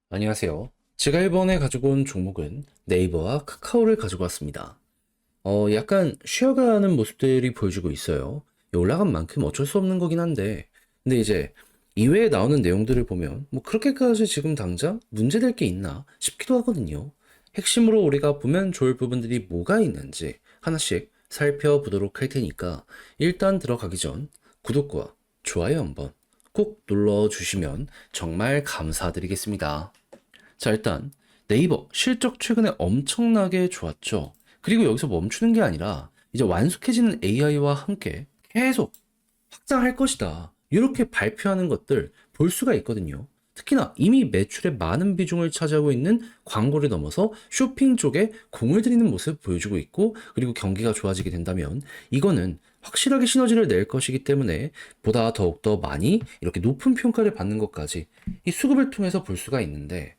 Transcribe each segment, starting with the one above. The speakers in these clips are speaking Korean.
안녕하세요. 제가 이번에 가지고 온 종목은 네이버와 카카오를 가지고 왔습니다. 약간 쉬어가는 모습들이 보여주고 있어요. 올라간 만큼 어쩔 수 없는 거긴 한데, 근데 이제 이외에 나오는 내용들을 보면 뭐 그렇게까지 지금 당장 문제될 게 있나 싶기도 하거든요. 핵심으로 우리가 보면 좋을 부분들이 뭐가 있는지 하나씩 살펴보도록 할 테니까 일단 들어가기 전 구독과 좋아요 한번 꼭 눌러주시면 정말 감사드리겠습니다. 자, 일단 네이버 실적 최근에 엄청나게 좋았죠. 그리고 여기서 멈추는 게 아니라 이제 완숙해지는 AI와 함께 계속 확장할 것이다. 이렇게 발표하는 것들 볼 수가 있거든요. 특히나 이미 매출의 많은 비중을 차지하고 있는 광고를 넘어서 쇼핑 쪽에 공을 들이는 모습 보여주고 있고, 그리고 경기가 좋아지게 된다면 이거는 확실하게 시너지를 낼 것이기 때문에 보다 더욱더 많이 이렇게 높은 평가를 받는 것까지 이 수급을 통해서 볼 수가 있는데,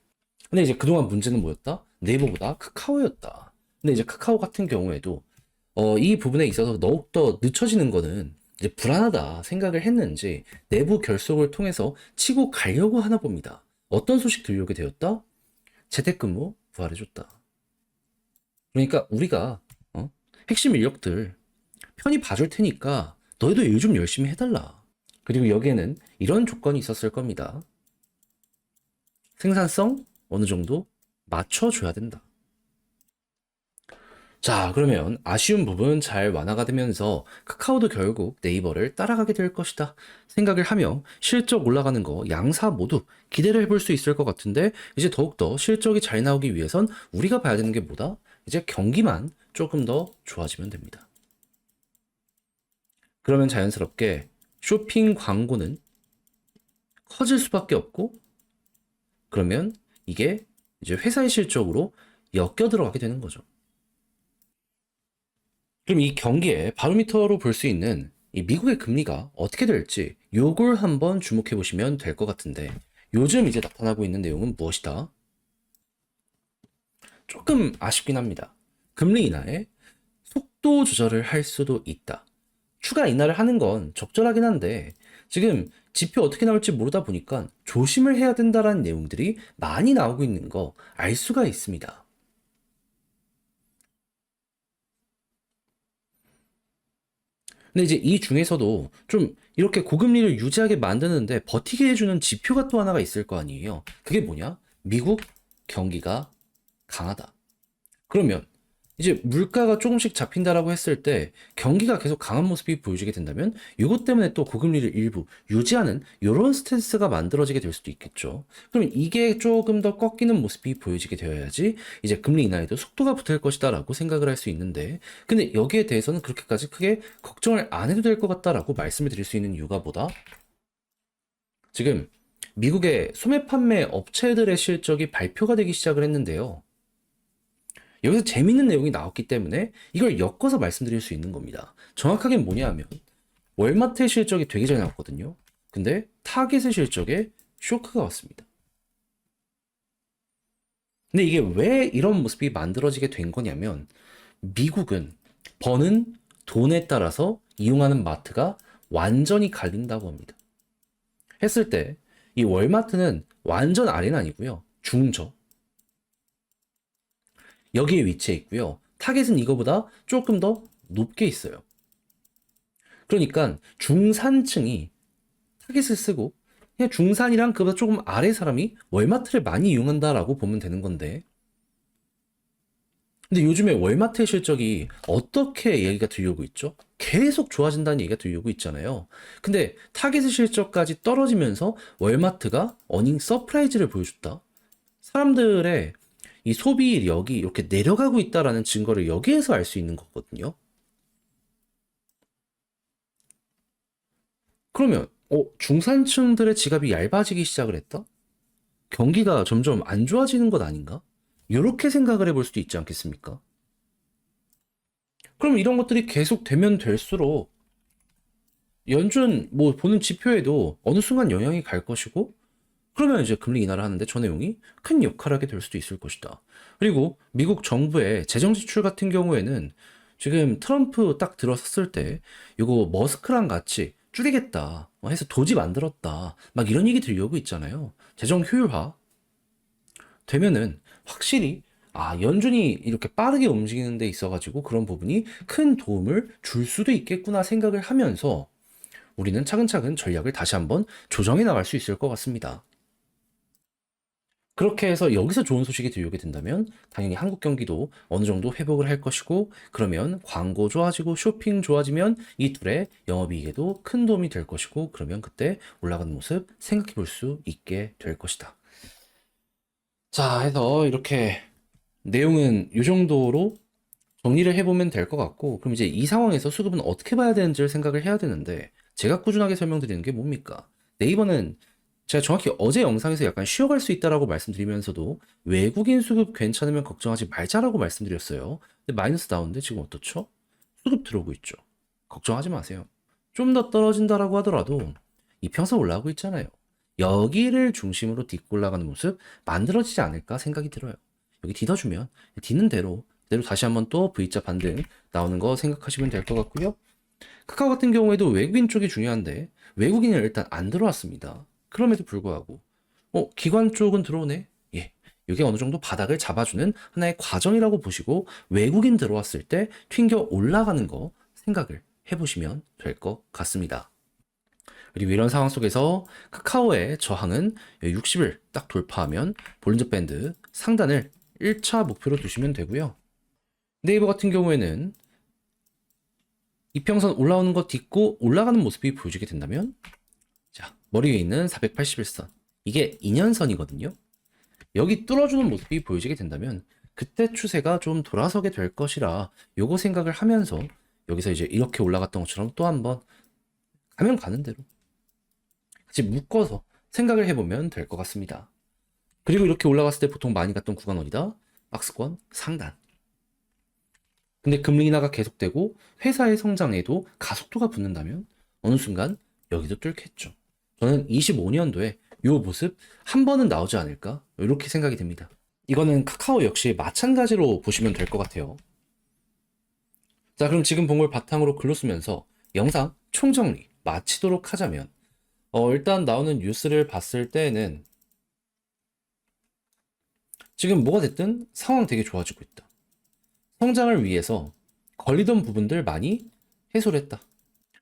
근데 이제 그동안 문제는 뭐였다? 네이버보다 카카오였다. 근데 이제 카카오 같은 경우에도 이 부분에 있어서 더욱더 늦춰지는 거는 이제 불안하다 생각을 했는지 내부 결속을 통해서 치고 가려고 하나 봅니다. 어떤 소식 들려오게 되었다? 재택근무 부활해줬다. 그러니까 우리가 핵심 인력들 편히 봐줄 테니까 너희도 일 좀 열심히 해달라. 그리고 여기에는 이런 조건이 있었을 겁니다. 생산성 어느 정도 맞춰줘야 된다. 자, 그러면 아쉬운 부분 잘 완화가 되면서 카카오도 결국 네이버를 따라가게 될 것이다 생각을 하며 실적 올라가는 거 양사 모두 기대를 해볼 수 있을 것 같은데, 이제 더욱더 실적이 잘 나오기 위해선 우리가 봐야 되는 게 뭐다? 이제 경기만 조금 더 좋아지면 됩니다. 그러면 자연스럽게 쇼핑 광고는 커질 수밖에 없고, 그러면 이게 이제 회사의 실적으로 엮여 들어가게 되는 거죠. 그럼 이 경기에 바로미터로 볼 수 있는 이 미국의 금리가 어떻게 될지 요걸 한번 주목해 보시면 될 것 같은데, 요즘 이제 나타나고 있는 내용은 무엇이다? 조금 아쉽긴 합니다. 금리 인하에 속도 조절을 할 수도 있다. 추가 인하를 하는 건 적절하긴 한데 지금 지표 어떻게 나올지 모르다 보니까 조심을 해야 된다라는 내용들이 많이 나오고 있는 거 알 수가 있습니다. 근데 이제 이 중에서도 좀 이렇게 고금리를 유지하게 만드는데 버티게 해주는 지표가 또 하나가 있을 거 아니에요. 그게 뭐냐? 미국 경기가 강하다. 그러면 이제 물가가 조금씩 잡힌다라고 했을 때 경기가 계속 강한 모습이 보여지게 된다면 이것 때문에 또 고금리를 일부 유지하는 이런 스탠스가 만들어지게 될 수도 있겠죠. 그러면 이게 조금 더 꺾이는 모습이 보여지게 되어야지 이제 금리 인하에도 속도가 붙을 것이다라고 생각을 할 수 있는데, 근데 여기에 대해서는 그렇게까지 크게 걱정을 안 해도 될 것 같다라고 말씀을 드릴 수 있는 이유가 뭐다? 지금 미국의 소매 판매 업체들의 실적이 발표가 되기 시작을 했는데요. 여기서 재밌는 내용이 나왔기 때문에 이걸 엮어서 말씀드릴 수 있는 겁니다. 정확하게 뭐냐 하면 월마트의 실적이 되게 잘 나왔거든요. 근데 타겟의 실적에 쇼크가 왔습니다. 근데 이게 왜 이런 모습이 만들어지게 된 거냐면 미국은 버는 돈에 따라서 이용하는 마트가 완전히 갈린다고 합니다. 했을 때 이 월마트는 완전 아래는 아니고요. 중저. 여기에 위치해 있고요. 타겟은 이거보다 조금 더 높게 있어요. 그러니까 중산층이 타깃을 쓰고 그냥 중산이랑 그보다 조금 아래 사람이 월마트를 많이 이용한다라고 보면 되는 건데, 근데 요즘에 월마트의 실적이 어떻게 얘기가 들려오고 있죠? 계속 좋아진다는 얘기가 들려오고 있잖아요. 근데 타깃의 실적까지 떨어지면서 월마트가 어닝 서프라이즈를 보여줬다. 사람들의 이 소비력이 이렇게 내려가고 있다라는 증거를 여기에서 알 수 있는 거거든요. 그러면 중산층들의 지갑이 얇아지기 시작을 했다? 경기가 점점 안 좋아지는 것 아닌가? 이렇게 생각을 해볼 수도 있지 않겠습니까? 그럼 이런 것들이 계속 되면 될수록 연준 뭐 보는 지표에도 어느 순간 영향이 갈 것이고, 그러면 이제 금리 인하를 하는데 저 내용이 큰 역할을 하게 될 수도 있을 것이다. 그리고 미국 정부의 재정 지출 같은 경우에는 지금 트럼프 딱 들어섰을 때 이거 머스크랑 같이 줄이겠다 뭐 해서 도지 만들었다 막 이런 얘기 들려오고 있잖아요. 재정 효율화. 되면은 확실히 연준이 이렇게 빠르게 움직이는 데 있어가지고 그런 부분이 큰 도움을 줄 수도 있겠구나 생각을 하면서 우리는 차근차근 전략을 다시 한번 조정해 나갈 수 있을 것 같습니다. 그렇게 해서 여기서 좋은 소식이 들려오게 된다면 당연히 한국 경기도 어느 정도 회복을 할 것이고, 그러면 광고 좋아지고 쇼핑 좋아지면 이 둘의 영업이익에도 큰 도움이 될 것이고, 그러면 그때 올라가는 모습 생각해 볼 수 있게 될 것이다. 자, 해서 이렇게 내용은 이 정도로 정리를 해보면 될 것 같고, 그럼 이제 이 상황에서 수급은 어떻게 봐야 되는지를 생각을 해야 되는데, 제가 꾸준하게 설명드리는 게 뭡니까? 네이버는 제가 정확히 어제 영상에서 약간 쉬어갈 수 있다라고 말씀드리면서도 외국인 수급 괜찮으면 걱정하지 말자라고 말씀드렸어요. 근데 마이너스 나오는데 지금 어떻죠? 수급 들어오고 있죠. 걱정하지 마세요. 좀 더 떨어진다라고 하더라도 이평선 올라가고 있잖아요. 여기를 중심으로 딛고 올라가는 모습 만들어지지 않을까 생각이 들어요. 여기 뒤져주면 뒤는 대로 다시 한번 또 V자 반등 나오는 거 생각하시면 될 것 같고요. 카카오 같은 경우에도 외국인 쪽이 중요한데 외국인은 일단 안 들어왔습니다. 그럼에도 불구하고 기관 쪽은 들어오네. 예. 이게 어느 정도 바닥을 잡아주는 하나의 과정이라고 보시고 외국인 들어왔을 때 튕겨 올라가는 거 생각을 해보시면 될 것 같습니다. 그리고 이런 상황 속에서 카카오의 저항은 60을 딱 돌파하면 볼린저 밴드 상단을 1차 목표로 두시면 되고요. 네이버 같은 경우에는 이평선 올라오는 거 딛고 올라가는 모습이 보여지게 된다면, 자, 머리 위에 있는 481선, 이게 2년선이거든요. 여기 뚫어주는 모습이 보여지게 된다면 그때 추세가 좀 돌아서게 될 것이라 요거 생각을 하면서 여기서 이제 이렇게 올라갔던 것처럼 또 한번 가면 가는 대로 같이 묶어서 생각을 해보면 될 것 같습니다. 그리고 이렇게 올라갔을 때 보통 많이 갔던 구간 어디다? 박스권 상단. 근데 금리 인하가 계속되고 회사의 성장에도 가속도가 붙는다면 어느 순간 여기도 뚫겠죠. 저는 25년도에 이 모습 한 번은 나오지 않을까 이렇게 생각이 됩니다. 이거는 카카오 역시 마찬가지로 보시면 될 것 같아요. 자, 그럼 지금 본 걸 바탕으로 글로 쓰면서 영상 총정리 마치도록 하자면, 일단 나오는 뉴스를 봤을 때는 지금 뭐가 됐든 상황 되게 좋아지고 있다. 성장을 위해서 걸리던 부분들 많이 해소를 했다.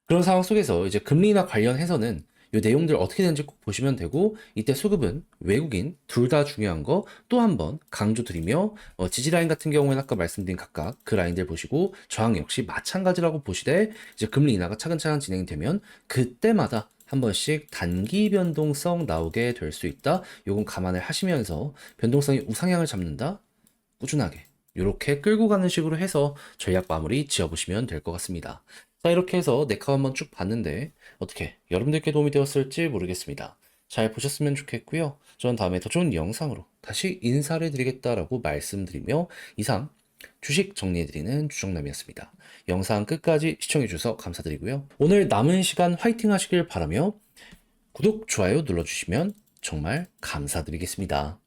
그런 상황 속에서 이제 금리나 관련해서는 이 내용들 어떻게 되는지 꼭 보시면 되고, 이때 수급은 외국인 둘 다 중요한 거 또 한번 강조드리며, 지지라인 같은 경우에는 아까 말씀드린 각각 그 라인들 보시고 저항 역시 마찬가지라고 보시되, 이제 금리 인하가 차근차근 진행되면 그때마다 한 번씩 단기 변동성 나오게 될 수 있다. 요건 감안을 하시면서 변동성이 우상향을 잡는다. 꾸준하게 이렇게 끌고 가는 식으로 해서 전략 마무리 지어보시면 될 것 같습니다. 자, 이렇게 해서 네카우 한번 쭉 봤는데 어떻게 여러분들께 도움이 되었을지 모르겠습니다. 잘 보셨으면 좋겠고요. 저는 다음에 더 좋은 영상으로 다시 인사를 드리겠다라고 말씀드리며 이상 주식 정리해드리는 주정남이었습니다. 영상 끝까지 시청해주셔서 감사드리고요. 오늘 남은 시간 화이팅 하시길 바라며 구독, 좋아요 눌러주시면 정말 감사드리겠습니다.